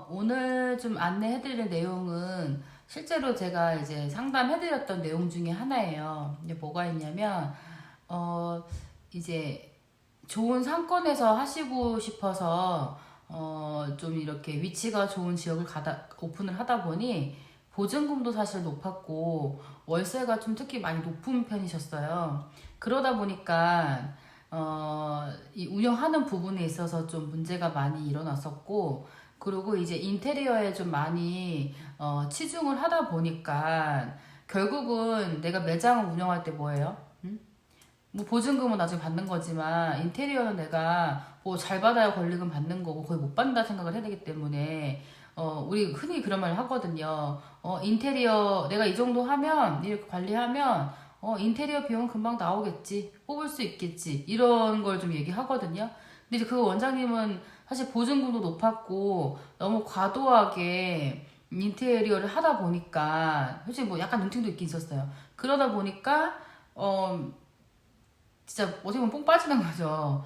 오늘 좀 안내해드릴 내용은 실제로 제가 이제 상담해드렸던 내용 중에 하나예요. 이제 뭐가 있냐면, 이제 좋은 상권에서 하시고 싶어서, 좀 이렇게 위치가 좋은 지역을 오픈을 하다 보니, 보증금도 사실 높았고, 월세가 좀 특히 많이 높은 편이셨어요. 그러다 보니까, 이 운영하는 부분에 있어서 좀 문제가 많이 일어났었고, 그리고 이제 인테리어에 좀 많이 치중을 하다 보니까 결국은 내가 매장을 운영할 때 뭐예요? 응? 뭐 보증금은 나중에 받는 거지만 인테리어는 내가 뭐 잘 받아야 권리금 받는 거고 거의 못 받는다 생각을 해야 되기 때문에 우리 흔히 그런 말을 하거든요. 인테리어 내가 이 정도 하면 이렇게 관리하면 인테리어 비용은 금방 나오겠지, 뽑을 수 있겠지, 이런 걸 좀 얘기하거든요. 근데 이제 그 원장님은 사실 보증금도 높았고 너무 과도하게 인테리어를 하다 보니까 솔직히 뭐 약간 눈팅도 있긴 있었어요. 그러다 보니까 진짜 어떻게 보면 뽕 빠지는 거죠.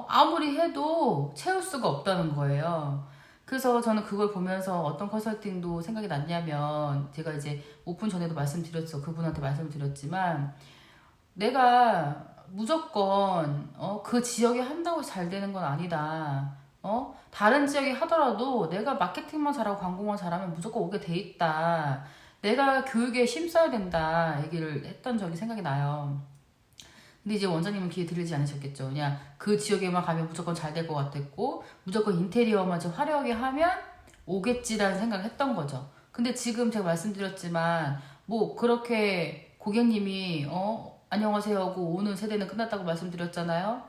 아무리 해도 채울 수가 없다는 거예요. 그래서 저는 그걸 보면서 어떤 컨설팅도 생각이 났냐면 제가 이제 오픈 전에도 말씀드렸죠. 그분한테 말씀을 드렸지만 내가 무조건 그 지역에 한다고 잘 되는 건 아니다. 다른 지역에 하더라도 내가 마케팅만 잘하고 광고만 잘하면 무조건 오게 돼 있다. 내가 교육에 힘써야 된다. 얘기를 했던 적이 생각이 나요. 근데 이제 원장님은 기회 들리지 않으셨겠죠. 그냥 그 지역에만 가면 무조건 잘 될 것 같았고, 무조건 인테리어만 좀 화려하게 하면 오겠지라는 생각을 했던 거죠. 근데 지금 제가 말씀드렸지만, 뭐, 그렇게 고객님이, 안녕하세요 하고 오는 세대는 끝났다고 말씀드렸잖아요.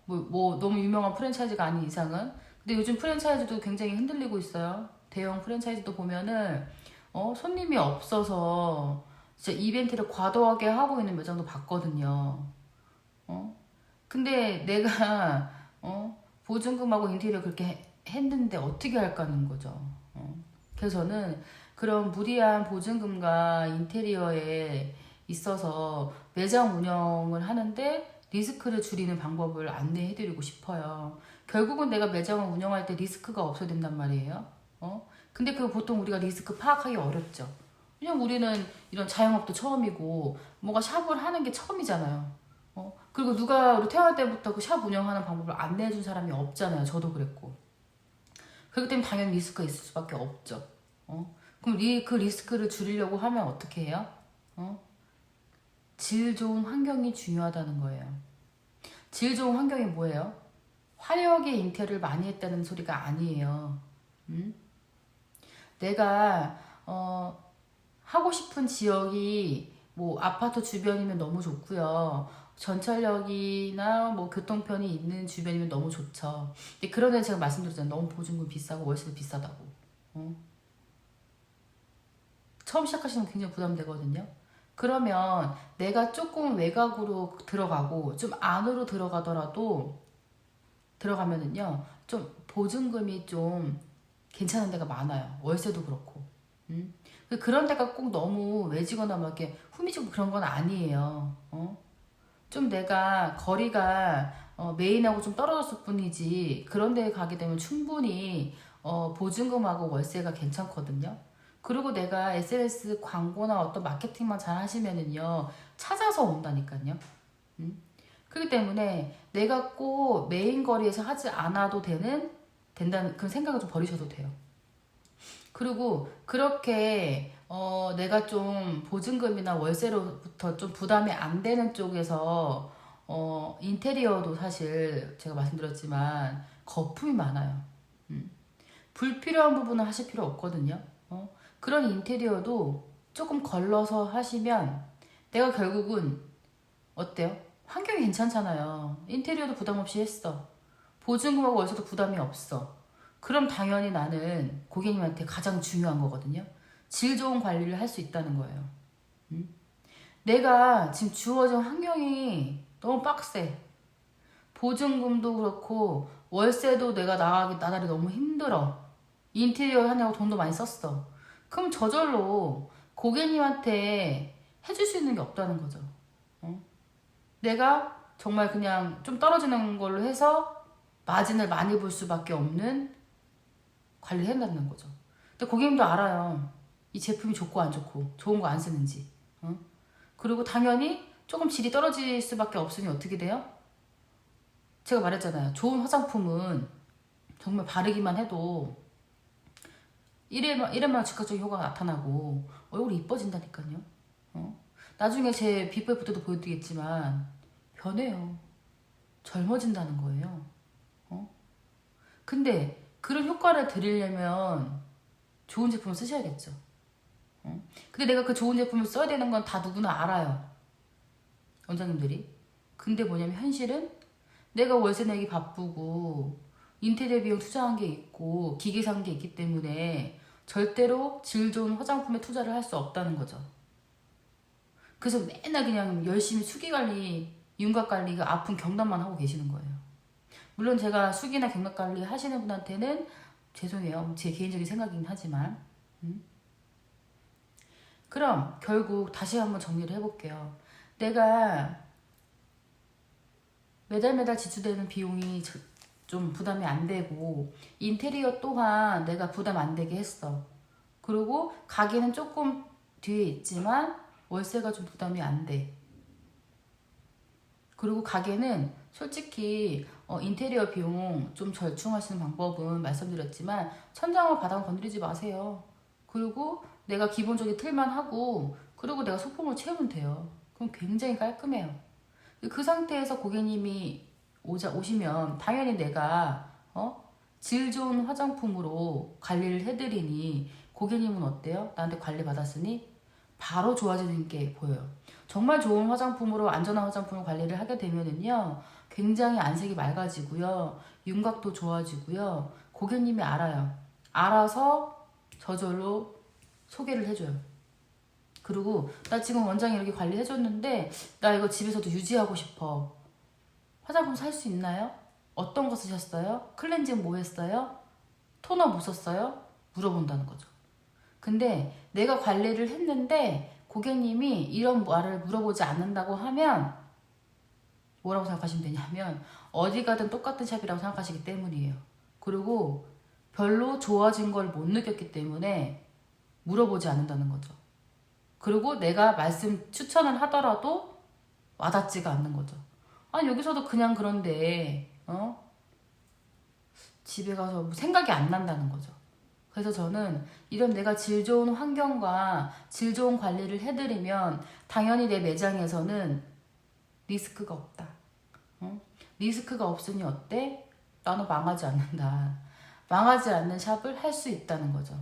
뭐, 너무 유명한 프랜차이즈가 아닌 이상은. 근데 요즘 프랜차이즈도 굉장히 흔들리고 있어요. 대형 프랜차이즈도 보면은, 손님이 없어서, 진짜 이벤트를 과도하게 하고 있는 매장도 봤거든요. 어? 근데 내가 보증금하고 인테리어 그렇게 했는데 어떻게 할까는 거죠. 그래서 저는 그런 무리한 보증금과 인테리어에 있어서 매장 운영을 하는데 리스크를 줄이는 방법을 안내해드리고 싶어요. 결국은 내가 매장을 운영할 때 리스크가 없어야 된단 말이에요. 근데 그 보통 우리가 리스크 파악하기 어렵죠. 왜냐면 우리는 이런 자영업도 처음이고 뭔가 샵을 하는 게 처음이잖아요. 그리고 누가 우리 태어날 때부터 그 샵 운영하는 방법을 안내해준 사람이 없잖아요. 저도 그랬고. 그렇기 때문에 당연히 리스크가 있을 수밖에 없죠. 그럼 그 리스크를 줄이려고 하면 어떻게 해요? 질 좋은 환경이 중요하다는 거예요. 질 좋은 환경이 뭐예요? 화려하게 인테리어를 많이 했다는 소리가 아니에요. 음? 내가 하고 싶은 지역이 뭐 아파트 주변이면 너무 좋고요. 전철역이나 뭐 교통편이 있는 주변이면 너무 좋죠. 근데 그런 데 제가 말씀드렸잖아요. 너무 보증금 비싸고 월세도 비싸다고. 어? 처음 시작하시면 굉장히 부담되거든요. 그러면 내가 조금 외곽으로 들어가고 좀 안으로 들어가면은요. 좀 보증금이 좀 괜찮은 데가 많아요. 월세도 그렇고. 음? 그런 데가 꼭 너무 외지거나 막 이렇게 후미지고 그런 건 아니에요. 좀 내가 거리가 메인하고 좀 떨어졌을 뿐이지 그런 데 가게 되면 충분히 보증금하고 월세가 괜찮거든요. 그리고 내가 SNS 광고나 어떤 마케팅만 잘 하시면은요 찾아서 온다니까요. 음? 그렇기 때문에 내가 꼭 메인 거리에서 하지 않아도 된다는 그런 생각을 좀 버리셔도 돼요. 그리고 그렇게 내가 좀 보증금이나 월세로부터 좀 부담이 안 되는 쪽에서 인테리어도 사실 제가 말씀드렸지만 거품이 많아요. 음. 불필요한 부분은 하실 필요 없거든요. 그런 인테리어도 조금 걸러서 하시면 내가 결국은 어때요? 환경이 괜찮잖아요. 인테리어도 부담 없이 했어. 보증금하고 월세도 부담이 없어. 그럼 당연히 나는 고객님한테 가장 중요한 거거든요. 질 좋은 관리를 할 수 있다는 거예요. 내가 지금 주어진 환경이 너무 빡세. 보증금도 그렇고 월세도 내가 나달이 너무 힘들어. 인테리어 하냐고 돈도 많이 썼어. 그럼 저절로 고객님한테 해줄 수 있는 게 없다는 거죠. 내가 정말 그냥 좀 떨어지는 걸로 해서 마진을 많이 볼 수밖에 없는 관리를 해야 된다는 거죠. 근데 고객님도 알아요. 이 제품이 좋고 안 좋고 좋은 거 안 쓰는지. 어? 그리고 당연히 조금 질이 떨어질 수밖에 없으니 어떻게 돼요? 제가 말했잖아요. 좋은 화장품은 정말 바르기만 해도 이래만 즉각적인 효과가 나타나고 얼굴이 이뻐진다니까요. 어? 나중에 제 비포 애프터도 보여드리겠지만 변해요. 젊어진다는 거예요. 어? 근데 그런 효과를 드리려면 좋은 제품을 쓰셔야겠죠. 어? 근데 내가 그 좋은 제품을 써야 되는 건 다 누구나 알아요. 원장님들이. 근데 뭐냐면 현실은 내가 월세 내기 바쁘고 인테리어 비용 투자한 게 있고 기계 산 게 있기 때문에 절대로 질 좋은 화장품에 투자를 할 수 없다는 거죠. 그래서 맨날 그냥 열심히 수기 관리, 윤곽 관리가 아픈 경단만 하고 계시는 거예요. 물론 제가 수기나 경락 관리 하시는 분한테는 죄송해요. 제 개인적인 생각이긴 하지만. 그럼 결국 다시 한번 정리를 해볼게요. 내가 매달 지출되는 비용이 좀 부담이 안 되고 인테리어 또한 내가 부담 안 되게 했어. 그리고 가게는 조금 뒤에 있지만 월세가 좀 부담이 안 돼. 그리고 가게는 솔직히 인테리어 비용 좀 절충하시는 방법은 말씀드렸지만 천장과 바닥은 건드리지 마세요. 그리고 내가 기본적인 틀만 하고 그리고 내가 소품을 채우면 돼요. 그럼 굉장히 깔끔해요. 그 상태에서 고객님이 오시면 당연히 내가 질 좋은 화장품으로 관리를 해드리니 고객님은 어때요? 나한테 관리 받았으니 바로 좋아지는 게 보여요. 정말 좋은 화장품으로 안전한 화장품으로 관리를 하게 되면은요 굉장히 안색이 맑아지고요 윤곽도 좋아지고요 고객님이 알아요. 알아서 저절로 소개를 해줘요. 그리고 나 지금 원장이 이렇게 관리해줬는데 나 이거 집에서도 유지하고 싶어. 화장품 살 수 있나요? 어떤 거 쓰셨어요? 클렌징 뭐 했어요? 토너 뭐 썼어요? 물어본다는 거죠. 근데 내가 관리를 했는데 고객님이 이런 말을 물어보지 않는다고 하면 뭐라고 생각하시면 되냐면 어디 가든 똑같은 샵이라고 생각하시기 때문이에요. 그리고 별로 좋아진 걸 못 느꼈기 때문에 물어보지 않는다는 거죠. 그리고 내가 추천을 하더라도 와닿지가 않는 거죠. 아니 여기서도 그냥 그런데 집에 가서 뭐 생각이 안 난다는 거죠. 그래서 저는 이런 내가 질 좋은 환경과 질 좋은 관리를 해드리면 당연히 내 매장에서는 리스크가 없다. 리스크가 없으니 어때? 나는 망하지 않는다. 망하지 않는 샵을 할 수 있다는 거죠.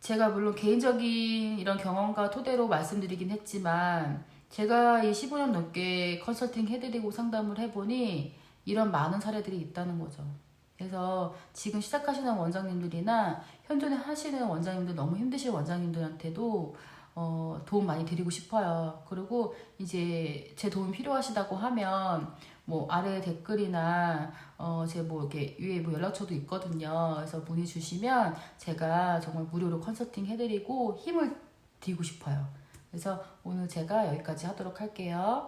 제가 물론 개인적인 이런 경험과 토대로 말씀드리긴 했지만 제가 이 15년 넘게 컨설팅 해드리고 상담을 해보니 이런 많은 사례들이 있다는 거죠. 그래서 지금 시작하시는 원장님들이나 현존에 하시는 원장님들 너무 힘드신 원장님들한테도 도움 많이 드리고 싶어요. 그리고 이제 제 도움 필요하시다고 하면 뭐 아래 댓글이나 제 뭐 이렇게 위에 뭐 연락처도 있거든요. 그래서 문의 주시면 제가 정말 무료로 컨설팅 해드리고 힘을 드리고 싶어요. 그래서 오늘 제가 여기까지 하도록 할게요.